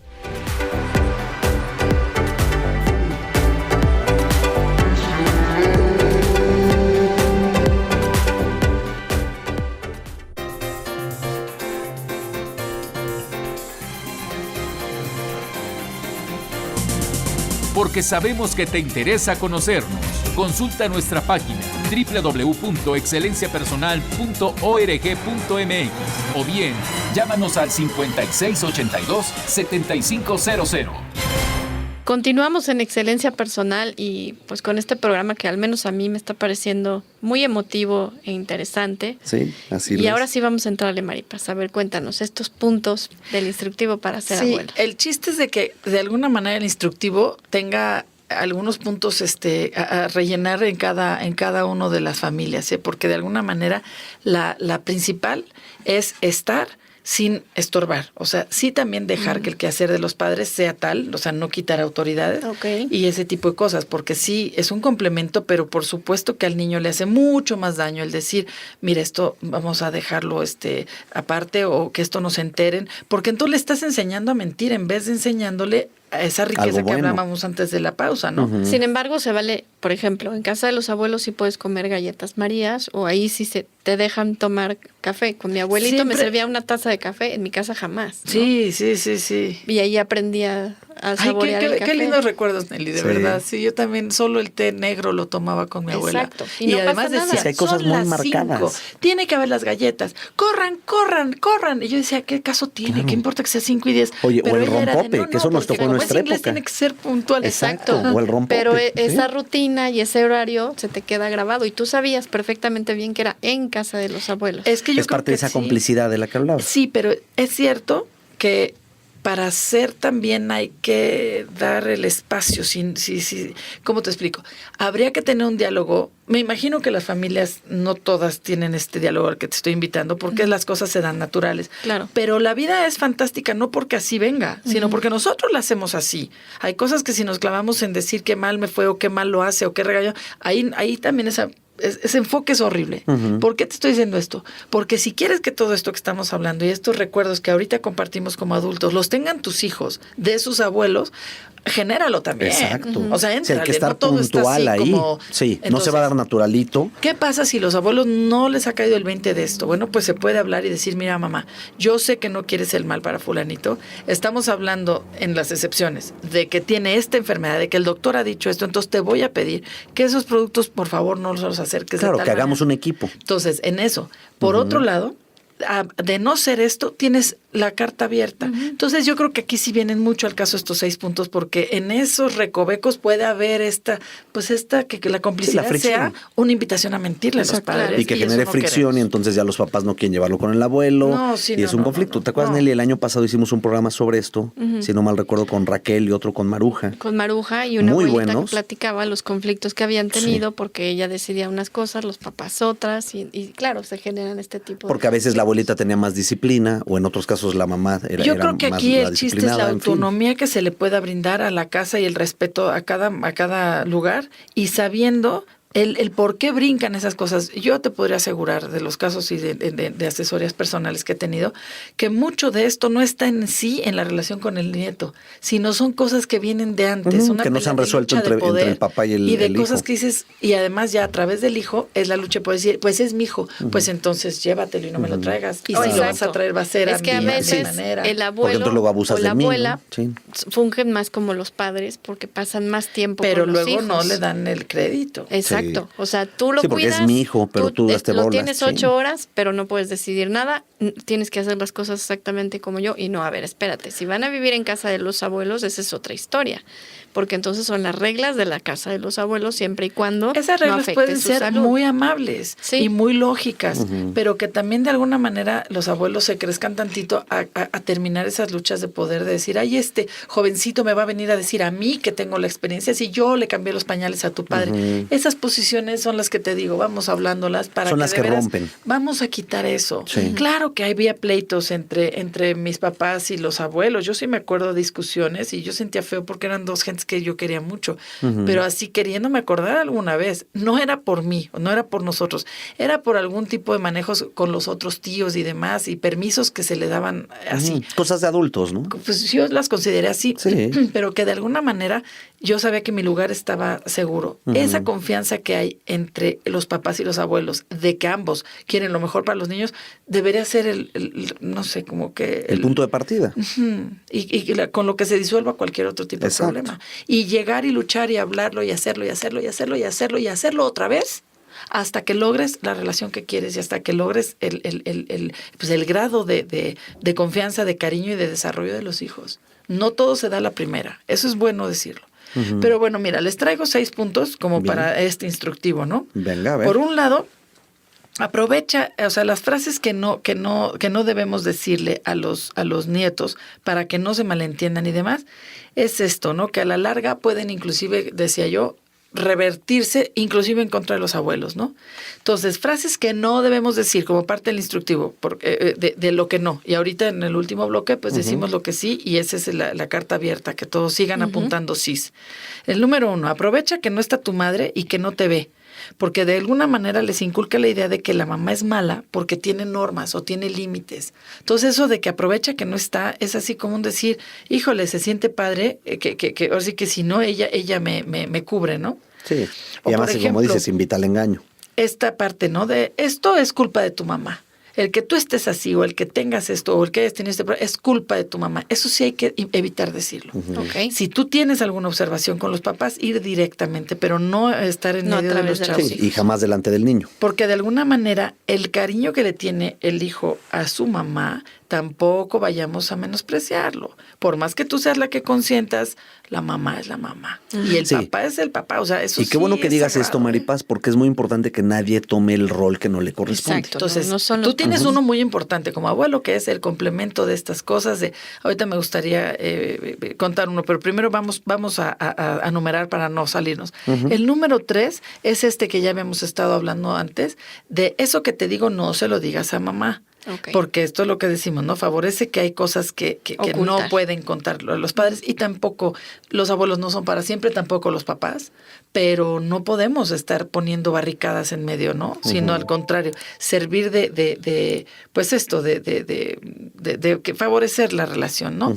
S1: Porque porque sabemos que te interesa conocernos. Consulta nuestra página www.excelenciapersonal.org.mx o bien llámanos al 5682-7500.
S2: Continuamos en Excelencia Personal y pues con este programa que al menos a mí me está pareciendo muy emotivo e interesante.
S3: Sí, así
S2: Y ahora sí vamos a entrarle, Maripaz. A ver, cuéntanos estos puntos del instructivo para ser abuelo.
S4: El chiste es de que de alguna manera el instructivo tenga algunos puntos a rellenar en cada uno de las familias, porque de alguna manera la principal es estar sin estorbar, o sea, sí también dejar que el quehacer de los padres sea tal, o sea, no quitar autoridades y ese tipo de cosas, porque sí, es un complemento, pero por supuesto que al niño le hace mucho más daño el decir, mira, esto vamos a dejarlo aparte o que esto no se enteren, porque entonces le estás enseñando a mentir en vez de enseñándole a esa riqueza que hablábamos antes de la pausa, ¿no?
S2: Sin embargo, se vale, por ejemplo, en casa de los abuelos sí puedes comer galletas Marías o ahí sí te dejan tomar café. Con mi abuelito siempre me servía una taza de café, en mi casa jamás, ¿no?
S4: Sí.
S2: Y ahí aprendí a saborear el café.
S4: Qué lindos recuerdos, Nelly, de verdad. Sí, yo también solo el té negro lo tomaba con mi abuela.
S2: Exacto. Y no
S4: además
S2: pasa
S4: decía,
S3: nada. Hay cosas muy marcadas.
S4: 5, tiene que haber las galletas. Corran. Y yo decía, ¿qué caso tiene? Claro. ¿Qué importa que sea 5 y 10?
S3: Oye, pero o el rompope, que eso nos tocó en nuestra época.
S4: Tiene que ser puntual.
S2: Exacto.
S3: O el rompope.
S2: Pero esa rutina y ese horario se te queda grabado y tú sabías perfectamente bien que era en casa de los abuelos.
S4: Es que yo
S3: es parte de esa complicidad de la que hablaba.
S4: Sí, pero es cierto que para hacer también hay que dar el espacio. Sí. ¿Cómo te explico? Habría que tener un diálogo. Me imagino que las familias no todas tienen este diálogo al que te estoy invitando porque las cosas se dan naturales.
S2: Claro.
S4: Pero la vida es fantástica no porque así venga, sino porque nosotros la hacemos así. Hay cosas que si nos clavamos en decir qué mal me fue o qué mal lo hace o qué regaño, ahí también ese enfoque es horrible. ¿Por qué te estoy diciendo esto? Porque si quieres que todo esto que estamos hablando y estos recuerdos que ahorita compartimos como adultos los tengan tus hijos de sus abuelos, genéralo también.
S3: Exacto.
S4: O sea,
S3: hay que estar puntual ahí. Sí,
S4: entonces,
S3: no se va a dar naturalito.
S4: ¿Qué pasa si los abuelos no les ha caído el 20 de esto? Bueno, pues se puede hablar y decir, mira, mamá, yo sé que no quieres el mal para fulanito. Estamos hablando en las excepciones de que tiene esta enfermedad, de que el doctor ha dicho esto, entonces te voy a pedir que esos productos, por favor, no los acerques.
S3: Claro,
S4: de tal
S3: que hagamos
S4: manera.
S3: un equipo.
S4: Entonces, en eso. Por otro lado, de no ser esto, tienes la carta abierta. Entonces yo creo que aquí sí vienen mucho al caso estos 6 puntos, porque en esos recovecos puede haber que la complicidad sea una invitación a mentirle a los padres.
S3: Claro. Y que genere fricción y entonces ya los papás no quieren llevarlo con el abuelo y es un conflicto. ¿Te acuerdas, Nelly? El año pasado hicimos un programa sobre esto, si no mal recuerdo, con Raquel y otro con Maruja.
S2: Con Maruja y una abuelita que platicaba los conflictos que habían tenido porque ella decidía unas cosas, los papás otras y claro, se generan este tipo
S3: porque a veces la abuelita tenía más disciplina o en otros casos la mamá era
S4: Yo creo que
S3: más
S4: aquí el chiste es la autonomía
S3: fin.
S4: que se le pueda brindar a la casa y el respeto a cada lugar y sabiendo el por qué brincan esas cosas. Yo te podría asegurar de los casos y de asesorías personales que he tenido que mucho de esto no está en sí en la relación con el nieto, sino son cosas que vienen de antes. Una
S3: que no se han resuelto entre el papá y el hijo.
S4: Y de cosas que dices, y además ya a través del hijo es la lucha por decir, pues es mi hijo, pues entonces llévatelo y no me lo traigas. Y si lo vas a traer va a ser
S2: es que a veces
S4: manera.
S2: El abuelo o la abuela fungen más como los padres porque pasan más tiempo
S4: pero
S2: con los
S4: luego
S2: hijos.
S4: No le dan el crédito.
S2: Exacto. O sea, tú lo
S3: porque
S2: cuidas.
S3: Es mi hijo, pero tú das bolas.
S2: Lo tienes 8 horas, pero no puedes decidir nada. Tienes que hacer las cosas exactamente como yo. Y no, a ver, espérate. Si van a vivir en casa de los abuelos, esa es otra historia. Porque entonces son las reglas de la casa de los abuelos siempre y cuando
S4: esas reglas
S2: no afecte
S4: pueden
S2: su
S4: ser
S2: salud.
S4: muy amables y muy lógicas, pero que también de alguna manera los abuelos se crezcan tantito a terminar esas luchas de poder de decir, ay, este jovencito me va a venir a decir a mí que tengo la experiencia si yo le cambié los pañales a tu padre. Esas posiciones son las que te digo, vamos hablándolas para
S3: son
S4: que
S3: las
S4: de
S3: que
S4: veras
S3: rompen.
S4: Vamos a quitar eso.
S3: Sí.
S4: Claro que había pleitos entre mis papás y los abuelos. Yo sí me acuerdo de discusiones y yo sentía feo porque eran dos gentes que yo quería mucho. Pero así queriéndome acordar alguna vez, no era por mí, no era por nosotros, era por algún tipo de manejos con los otros tíos y demás y permisos que se le daban así.
S3: Cosas de adultos, ¿no?
S4: Pues yo las consideré así, pero que de alguna manera yo sabía que mi lugar estaba seguro. Esa confianza que hay entre los papás y los abuelos, de que ambos quieren lo mejor para los niños, debería ser no sé, como que...
S3: El punto de partida.
S4: Con lo que se disuelva cualquier otro tipo de problema. Y llegar y luchar y hablarlo y hacerlo y hacerlo y hacerlo y hacerlo y hacerlo otra vez, hasta que logres la relación que quieres y hasta que logres el grado de confianza, de cariño y de desarrollo de los hijos. No todo se da a la primera. Eso es bueno decirlo. Pero bueno, mira, les traigo 6 puntos como para este instructivo, ¿no?
S3: Venga, a ver.
S4: Por un lado, aprovecha, o sea, las frases que no debemos decirle a los nietos para que no se malentiendan y demás, es esto, ¿no? Que a la larga pueden inclusive, decía yo, revertirse inclusive en contra de los abuelos, ¿no? Entonces, frases que no debemos decir como parte del instructivo, porque, de lo que no. Y ahorita en el último bloque, pues decimos lo que sí, y esa es la carta abierta, que todos sigan apuntando sís. El número 1, aprovecha que no está tu madre y que no te ve, porque de alguna manera les inculca la idea de que la mamá es mala porque tiene normas o tiene límites. Entonces eso de que aprovecha que no está es así como un decir, híjole, se siente padre, que ahora sí que si no, ella me cubre, ¿no?
S3: Sí,
S4: O
S3: y además,
S4: por ejemplo,
S3: como dices, invita al engaño.
S4: Esta parte, ¿no? De esto es culpa de tu mamá. El que tú estés así o el que tengas esto o el que hayas tenido este problema es culpa de tu mamá. Eso sí hay que evitar decirlo.
S2: Okay.
S4: Si tú tienes alguna observación con los papás, ir directamente, pero no estar en medio de los chavos.
S3: Sí, y jamás delante del niño.
S4: Porque de alguna manera el cariño que le tiene el hijo a su mamá, tampoco vayamos a menospreciarlo. Por más que tú seas la que consientas, la mamá es la mamá. Y el papá es el papá. O sea, eso
S3: y qué bueno que digas esto, Maripaz, porque es muy importante que nadie tome el rol que no le corresponde.
S2: Exacto.
S4: Entonces,
S2: no
S4: tú tienes uno muy importante como abuelo, que es el complemento de estas cosas. Ahorita me gustaría contar uno, pero primero vamos a numerar para no salirnos. El número 3 es este que ya habíamos estado hablando antes, de eso que te digo, no se lo digas a mamá.
S2: Okay.
S4: Porque esto es lo que decimos, ¿no? Favorece que hay cosas que no pueden contar los padres y tampoco los abuelos no son para siempre, tampoco los papás, pero no podemos estar poniendo barricadas en medio, ¿no? Sino al contrario, servir pues esto, de favorecer la relación, ¿no?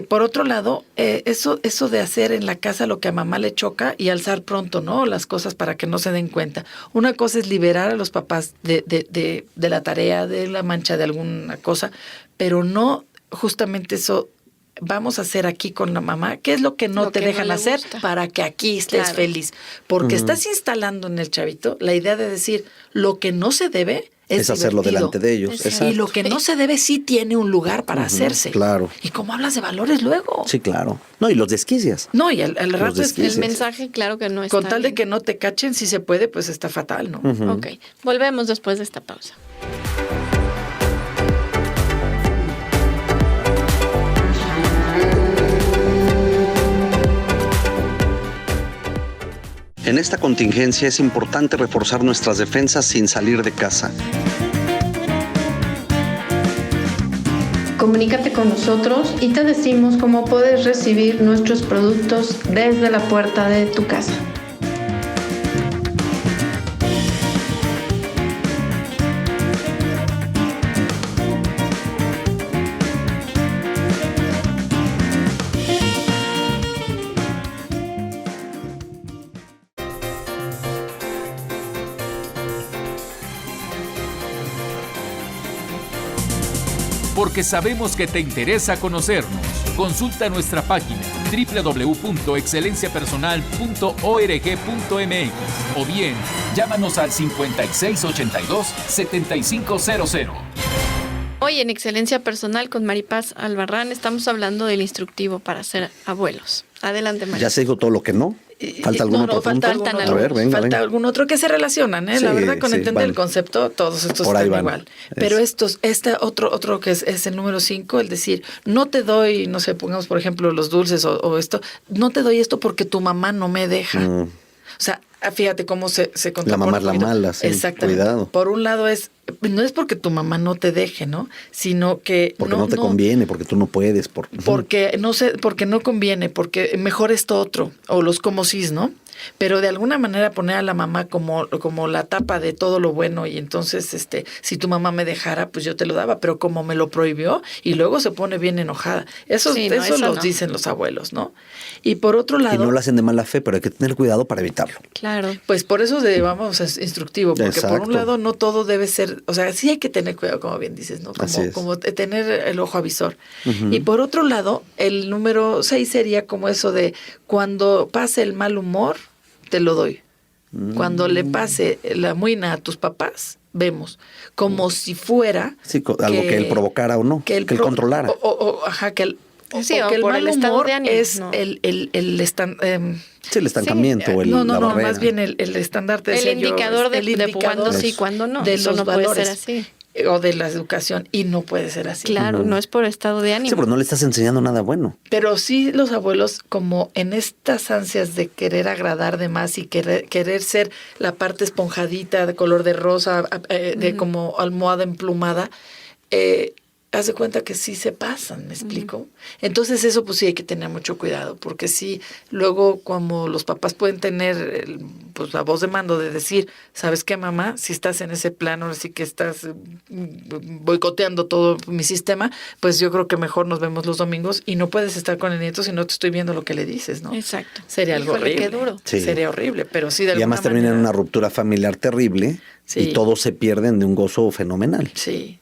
S4: Por otro lado, eso de hacer en la casa lo que a mamá le choca y alzar pronto, ¿no? Las cosas para que no se den cuenta. Una cosa es liberar a los papás de la tarea, de la mancha de alguna cosa, pero no justamente eso vamos a hacer aquí con la mamá. ¿Qué es lo que no te dejan hacer para que aquí estés feliz? Porque estás instalando en el chavito la idea de decir lo que no se debe es
S3: hacerlo delante de ellos.
S4: Exacto. Y lo que no se debe sí tiene un lugar para hacerse.
S3: Claro.
S4: Y cómo hablas de valores luego.
S3: Sí, claro. No, y los desquicias.
S4: No, y al rato es
S2: el mensaje, claro que no está
S4: con tal
S2: bien.
S4: de que no te cachen, si se puede, pues está fatal, ¿no?
S2: Ok, volvemos después de esta pausa.
S3: En esta contingencia es importante reforzar nuestras defensas sin salir de casa.
S2: Comunícate con nosotros y te decimos cómo puedes recibir nuestros productos desde la puerta de tu casa.
S1: Porque sabemos que te interesa conocernos. Consulta nuestra página www.excelenciapersonal.org.mx o bien llámanos al 5682-7500.
S2: Hoy en Excelencia Personal con Maripaz Albarrán estamos hablando del instructivo para ser abuelos. Adelante, Maripaz.
S3: Ya se dijo todo lo que no. ¿Falta algún otro punto?
S4: A ver, falta algún otro que se relacionan, ¿eh?
S3: Sí,
S4: la verdad, con
S3: sí,
S4: entender el concepto, todos estos
S3: por
S4: están igual. Pero otro que es el número 5, el decir, no te doy, no sé, pongamos por ejemplo los dulces o esto, no te doy esto porque tu mamá no me deja. O sea, fíjate cómo se contrapone.
S3: La mamá es la mala, sí.
S4: Exactamente. Cuidado. Por un lado no es porque tu mamá no te deje, ¿no? Sino que
S3: porque no te conviene, porque tú no puedes,
S4: porque no conviene, porque mejor esto otro, o los como sis, ¿no? pero de alguna manera poner a la mamá como la tapa de todo lo bueno, y entonces si tu mamá me dejara, pues yo te lo daba, pero como me lo prohibió, y luego se pone bien enojada. Eso lo dicen los abuelos, ¿no? Y por otro lado...
S3: Y no lo hacen de mala fe, pero hay que tener cuidado para evitarlo.
S2: Claro.
S4: Pues por eso vamos instructivo, porque
S3: Exacto.
S4: por un lado no todo debe ser, o sea, sí hay que tener cuidado, como bien dices, ¿no? Como tener el ojo avisor. Y por otro lado, el número 6 sería como eso de cuando pase el mal humor, te lo doy. Cuando le pase la muina a tus papás, vemos. Como si fuera...
S3: Sí, algo que él provocara o no, que él controlara.
S4: Que el
S2: Sí,
S4: o que el
S2: por
S4: mal
S2: el estado
S4: humor
S2: de ánimo,
S4: es
S2: no.
S4: el
S3: Sí, el estancamiento o
S4: no,
S3: la barrera.
S4: más bien el estandarte.
S2: El indicador de cuándo sí, cuándo no.
S4: De
S2: Eso
S4: los
S2: no
S4: valores,
S2: puede ser así.
S4: O de la educación, y no puede ser así.
S2: Claro, no es por estado de ánimo.
S3: Sí, pero no le estás enseñando nada bueno.
S4: Pero sí los abuelos, como en estas ansias de querer agradar de más y querer ser la parte esponjadita de color de rosa, de como almohada emplumada, haz de cuenta que sí se pasan, ¿me explico? Entonces eso pues sí hay que tener mucho cuidado, porque sí, luego como los papás pueden tener pues la voz de mando de decir, ¿sabes qué, mamá? Si estás en ese plano, así que estás boicoteando todo mi sistema, pues yo creo que mejor nos vemos los domingos y no puedes estar con el nieto si no te estoy viendo lo que le dices, ¿no?
S2: Exacto.
S4: Sería algo
S2: Híjole,
S4: horrible.
S2: qué duro.
S3: Sí.
S4: Sería horrible, pero sí de
S3: Y
S4: alguna
S3: además terminan en
S4: manera.
S3: una ruptura familiar terrible
S4: Sí.
S3: y todos se pierden de un gozo fenomenal.
S4: Sí.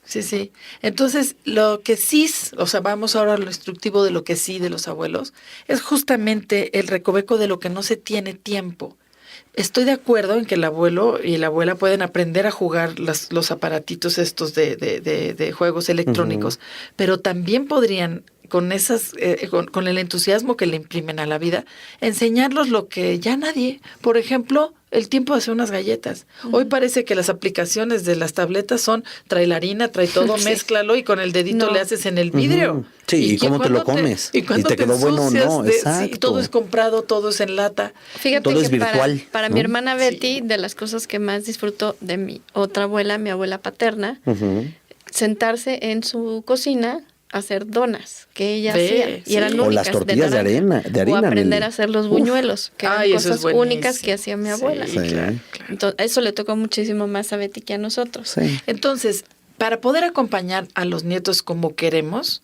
S4: Entonces, lo que sí, o sea, vamos ahora a lo instructivo de lo que sí de los abuelos, es justamente el recoveco de lo que no se tiene tiempo. Estoy de acuerdo en que el abuelo y la abuela pueden aprender a jugar los aparatitos estos de juegos electrónicos, pero también podrían, con con el entusiasmo que le imprimen a la vida, enseñarlos lo que ya nadie, por ejemplo, el tiempo de hacer unas galletas. Hoy parece que las aplicaciones de las tabletas son, trae la harina, trae todo,
S2: Sí.
S4: mézclalo y con el dedito le haces en el vidrio.
S3: Sí, ¿y cómo te lo
S4: cuando
S3: comes?
S4: Y cuando
S3: ¿Y te quedó bueno o no?
S4: Sí,
S3: Exacto.
S4: todo es comprado, todo es en lata.
S2: Fíjate
S3: Todo
S2: que
S3: es virtual,
S2: para
S3: ¿no?
S2: mi hermana Betty, de las cosas que más disfrutó de mi otra abuela, mi abuela paterna, sentarse en su cocina a hacer donas que ella
S4: Ve,
S2: hacía. Y
S4: sí.
S2: eran
S3: O
S2: únicas
S3: las tortillas de
S2: naranja.
S3: harina,
S2: O aprender
S3: Nelly.
S2: a hacer los
S3: Uf.
S2: buñuelos, que eran
S4: Ay, eso es
S2: cosas únicas
S4: buenísimo.
S2: que hacía mi abuela.
S4: Sí,
S3: Sí.
S4: claro.
S2: Entonces, eso le tocó muchísimo más a Betty que a nosotros.
S3: Sí.
S4: Entonces, para poder acompañar a los nietos como queremos,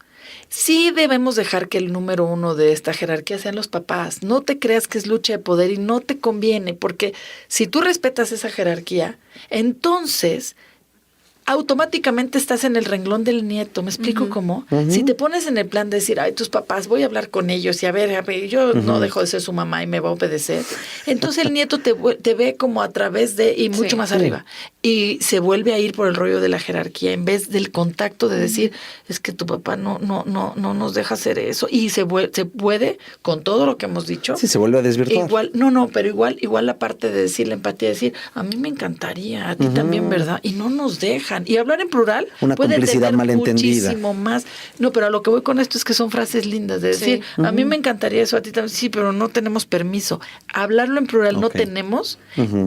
S4: sí debemos dejar que el número uno de esta jerarquía sean los papás. No te creas que es lucha de poder y no te conviene, porque si tú respetas esa jerarquía, entonces automáticamente estás en el renglón del nieto. ¿Me explico cómo? Si te pones en el plan de decir, ay, tus papás, voy a hablar con ellos y a ver, yo no dejo de ser su mamá y me va a obedecer. Entonces el nieto te ve como a través de, y mucho
S2: Sí.
S4: más arriba. Y se vuelve a ir por el rollo de la jerarquía en vez del contacto de decir, es que tu papá no nos deja hacer eso. Y se puede, con todo lo que hemos dicho.
S3: Sí, se vuelve a desvirtuar.
S4: Pero igual la parte de decir la empatía, decir, a mí me encantaría, a ti también, ¿verdad? Y no nos dejan. Y hablar en plural
S3: Una
S4: puede
S3: complicidad
S4: tener
S3: malentendida.
S4: muchísimo más. No, pero a lo que voy con esto es que son frases lindas de decir, a mí me encantaría eso, a ti también, sí, pero no tenemos permiso. Hablarlo en plural no
S3: Ok.
S4: tenemos,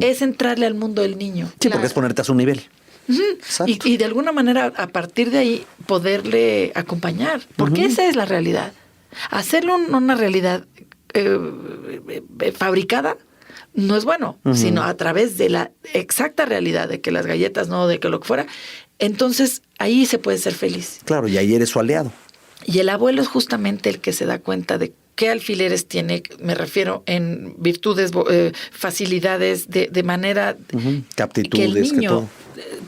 S4: es entrarle al mundo del niño.
S3: Sí,
S2: Claro.
S3: porque es ponerte a su nivel. Exacto.
S4: Y de alguna manera, a partir de ahí, poderle acompañar. Porque esa es la realidad. Hacerlo una realidad fabricada no es bueno, sino a través de la exacta realidad de que las galletas no, de que lo que fuera. Entonces, ahí se puede ser feliz.
S3: Claro, y ahí eres su aliado.
S4: Y el abuelo es justamente el que se da cuenta de qué alfileres tiene, me refiero en virtudes, facilidades, de manera
S3: Que aptitudes,
S4: que el
S3: que
S4: niño
S3: todo.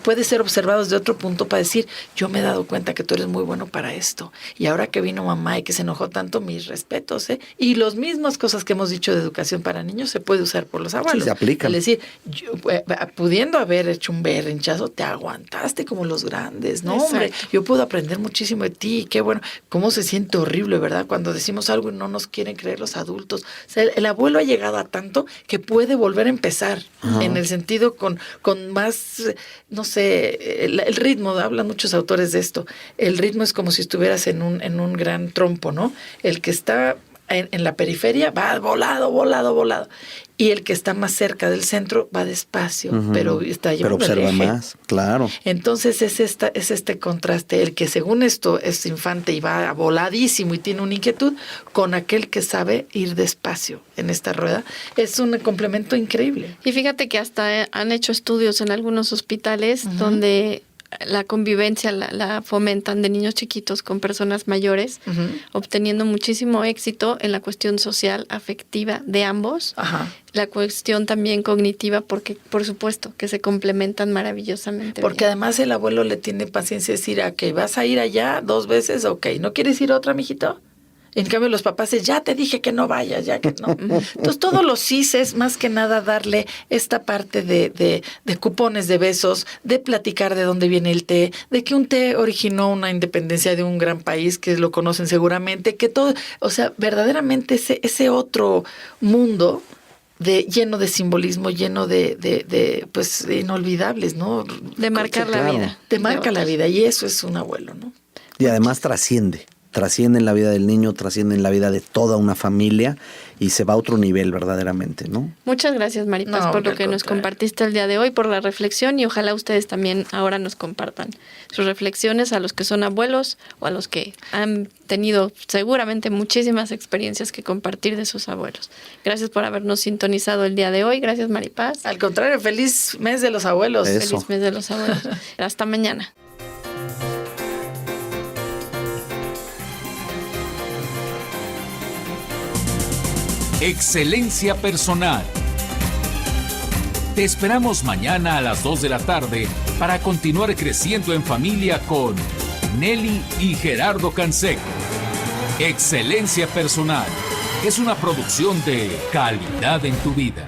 S4: puede ser observado desde otro punto para decir, yo me he dado cuenta que tú eres muy bueno para esto. Y ahora que vino mamá y que se enojó tanto, mis respetos, ¿eh? Y las mismas cosas que hemos dicho de educación para niños se puede usar por los abuelos.
S3: Sí, se aplican.
S4: Es decir, pudiendo haber hecho un berrinchazo, te aguantaste como los grandes, ¿no?
S2: Exacto.
S4: Hombre, yo puedo aprender muchísimo de ti, y qué bueno. Cómo se siente horrible, ¿verdad? Cuando decimos algo y no nos quieren creer los adultos. O sea, el abuelo ha llegado a tanto que puede volver a empezar, en el sentido con más, no sé, el ritmo, hablan muchos autores de esto. El ritmo es como si estuvieras en un gran trompo, ¿no? El que está en la periferia va volado, volado, volado. Y el que está más cerca del centro va despacio, pero está llevando
S3: Pero observa
S4: el eje.
S3: más, claro.
S4: Entonces es este contraste, el que según esto es infante y va voladísimo y tiene una inquietud, con aquel que sabe ir despacio en esta rueda. Es un complemento increíble.
S2: Y fíjate que hasta han hecho estudios en algunos hospitales donde la convivencia la fomentan de niños chiquitos con personas mayores, obteniendo muchísimo éxito en la cuestión social, afectiva de ambos.
S4: Ajá.
S2: La cuestión también cognitiva, porque por supuesto que se complementan maravillosamente.
S4: Porque
S2: bien.
S4: además el abuelo le tiene paciencia de decir, que vas a ir allá 2 veces, ok, ¿no quieres ir otra, mijito? En cambio, los papás dicen, ya te dije que no vayas, ya que no. Entonces, todos los sís es más que nada darle esta parte de cupones de besos, de platicar de dónde viene el té, de que un té originó una independencia de un gran país, que lo conocen seguramente, que todo, o sea, verdaderamente ese otro mundo lleno de simbolismo, lleno de pues, inolvidables, ¿no?
S2: De marcar
S3: Sí,
S2: la
S3: claro.
S2: vida.
S4: Te marca
S2: de
S4: la
S2: otros.
S4: vida, y eso es un abuelo, ¿no?
S3: Y además trasciende en la vida del niño, trasciende en la vida de toda una familia y se va a otro nivel verdaderamente, ¿no?
S2: Muchas gracias, Maripaz,
S4: No,
S2: por lo
S4: al
S2: que nos
S4: contrario.
S2: compartiste el día de hoy, por la reflexión, y ojalá ustedes también ahora nos compartan sus reflexiones a los que son abuelos o a los que han tenido seguramente muchísimas experiencias que compartir de sus abuelos. Gracias por habernos sintonizado el día de hoy. Gracias, Maripaz.
S4: Al contrario, feliz mes de los abuelos.
S3: Eso.
S2: Feliz mes de los abuelos. Hasta mañana.
S1: Excelencia personal. Te esperamos mañana a las 2 de la tarde para continuar creciendo en familia con Nelly y Gerardo Canseco. Excelencia personal es una producción de Calidad en tu vida.